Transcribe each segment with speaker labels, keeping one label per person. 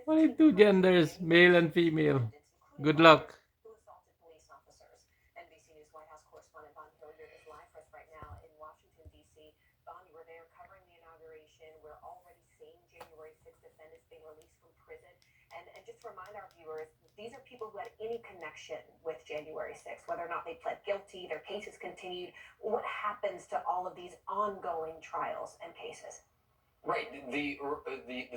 Speaker 1: Only two genders, male and female. Good luck.
Speaker 2: Who assaulted police officers. NBC News White House correspondent Von Hilliard is live for us right now in Washington, D.C. Von, you were there covering the inauguration. We're already seeing January 6th defendants being released from prison. And just to remind our viewers, these are people who had any connection with January 6th, whether or not they pled guilty, their cases continued. What happens to all of these ongoing trials and cases?
Speaker 3: Right. The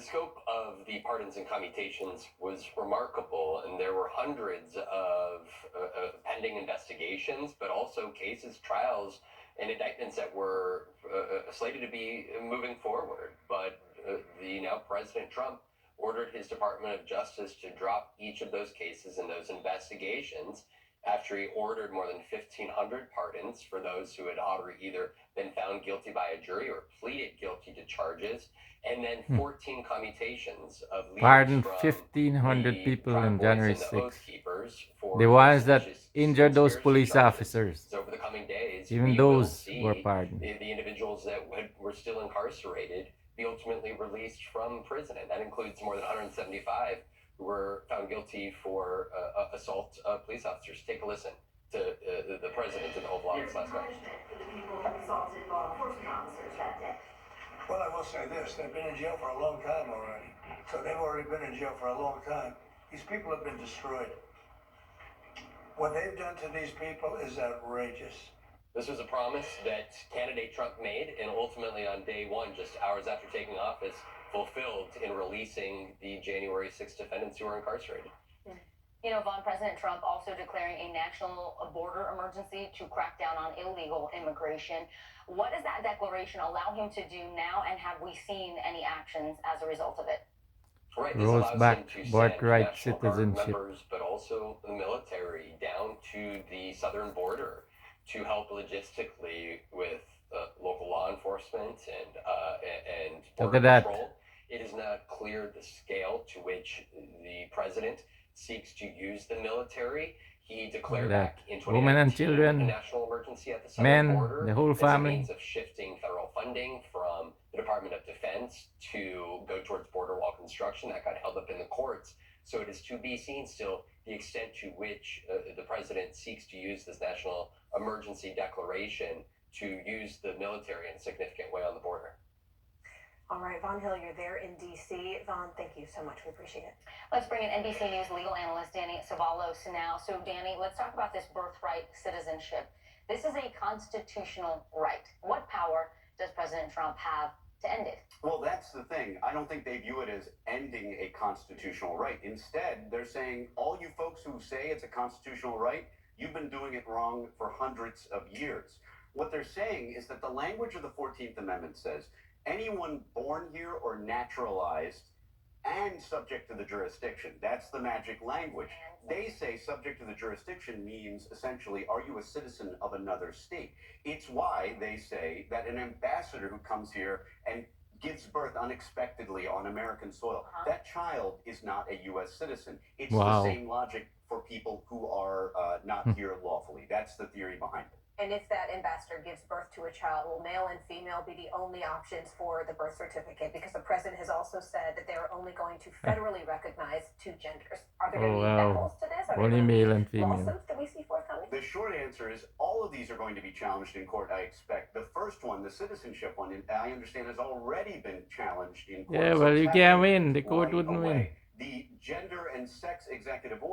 Speaker 3: scope of the pardons and commutations was remarkable, and there were hundreds of pending investigations, but also cases, trials, and indictments that were slated to be moving forward. But the now President Trump ordered his Department of Justice to drop each of those cases and those investigations after he ordered more than 1,500 pardons for those who had already either been found guilty by a jury or pleaded guilty to charges, and then 14 commutations of leaders
Speaker 1: Pardon
Speaker 3: from
Speaker 1: 1,500
Speaker 3: the
Speaker 1: people
Speaker 3: Proud
Speaker 1: on
Speaker 3: Boys
Speaker 1: January
Speaker 3: and the Oath
Speaker 1: 6th.
Speaker 3: Keepers for
Speaker 1: The ones that
Speaker 3: seditious
Speaker 1: injured those
Speaker 3: conspiracy
Speaker 1: police
Speaker 3: charges.
Speaker 1: officers.
Speaker 3: So over the coming days,
Speaker 1: Even
Speaker 3: we will
Speaker 1: those
Speaker 3: see
Speaker 1: were pardoned.
Speaker 3: the individuals that were still incarcerated be ultimately released from prison, and that includes more than 175 who were found guilty for assault of police officers. Take a listen to the president in the Oval Office last night.
Speaker 2: For the people who assaulted law enforcement officers that day.
Speaker 4: Well, I will say this, they've been in jail for a long time already. So they've already been in jail for a long time. These people have been destroyed. What they've done to these people is outrageous.
Speaker 3: This was a promise that candidate Trump made, and ultimately on day one, just hours after taking office, fulfilled in releasing the January 6th defendants who were incarcerated.
Speaker 5: You know, Von, President Trump also declaring a national border emergency to crack down on illegal immigration. What does that declaration allow him to do now, and have we seen any actions as a result of it?
Speaker 3: Right, this
Speaker 1: Rolls
Speaker 3: allows
Speaker 1: back
Speaker 3: him to send
Speaker 1: birthright
Speaker 3: National Guard
Speaker 1: citizenship.
Speaker 3: members, but also the military, down to the southern border to help logistically with local law enforcement and
Speaker 1: Look
Speaker 3: border
Speaker 1: at that.
Speaker 3: control. It is not clear the scale to which the president seeks to use the military. He declared
Speaker 1: that.
Speaker 3: back in
Speaker 1: Women and
Speaker 3: 2019
Speaker 1: children,
Speaker 3: a national emergency at the southern
Speaker 1: men,
Speaker 3: border
Speaker 1: the whole
Speaker 3: as a
Speaker 1: family.
Speaker 3: means of shifting federal funding from the Department of Defense to go towards border wall construction. That got held up in the courts. So it is to be seen still the extent to which the president seeks to use this national emergency declaration to use the military in a significant way on the border.
Speaker 2: All right, Von Hill, you're there in D.C. Von, thank you so much. We appreciate it.
Speaker 5: Let's bring in NBC News legal analyst Danny Savalos now. So, Danny, let's talk about this birthright citizenship. This is a constitutional right. What power does President Trump have to end it?
Speaker 6: Well, that's the thing. I don't think they view it as ending a constitutional right. Instead, they're saying, all you folks who say it's a constitutional right, you've been doing it wrong for hundreds of years. What they're saying is that the language of the 14th Amendment says anyone born here or naturalized and subject to the jurisdiction. That's the magic language. They say subject to the jurisdiction means essentially, are you a citizen of another state? It's why they say that an ambassador who comes here and gives birth unexpectedly on American soil, that child is not a U.S. citizen. It's
Speaker 1: Wow.
Speaker 6: the same logic for people who are not here lawfully. That's the theory behind it.
Speaker 2: And if that ambassador gives birth to a child, will male and female be the only options for the birth certificate? Because the president has also said that they're only going to federally recognize two genders. Are there going to be battles to this? Are there
Speaker 1: Only
Speaker 2: going to be
Speaker 1: male and female.
Speaker 2: lawsuits that we see forthcoming?
Speaker 6: The short answer is all of these are going to be challenged in court, I expect. The first one, the citizenship one, I understand has already been challenged in court.
Speaker 1: Yeah,
Speaker 6: So
Speaker 1: well,
Speaker 6: it's
Speaker 1: you can't
Speaker 6: happening
Speaker 1: win. The court
Speaker 6: right
Speaker 1: wouldn't win.
Speaker 6: away. The gender and sex executive order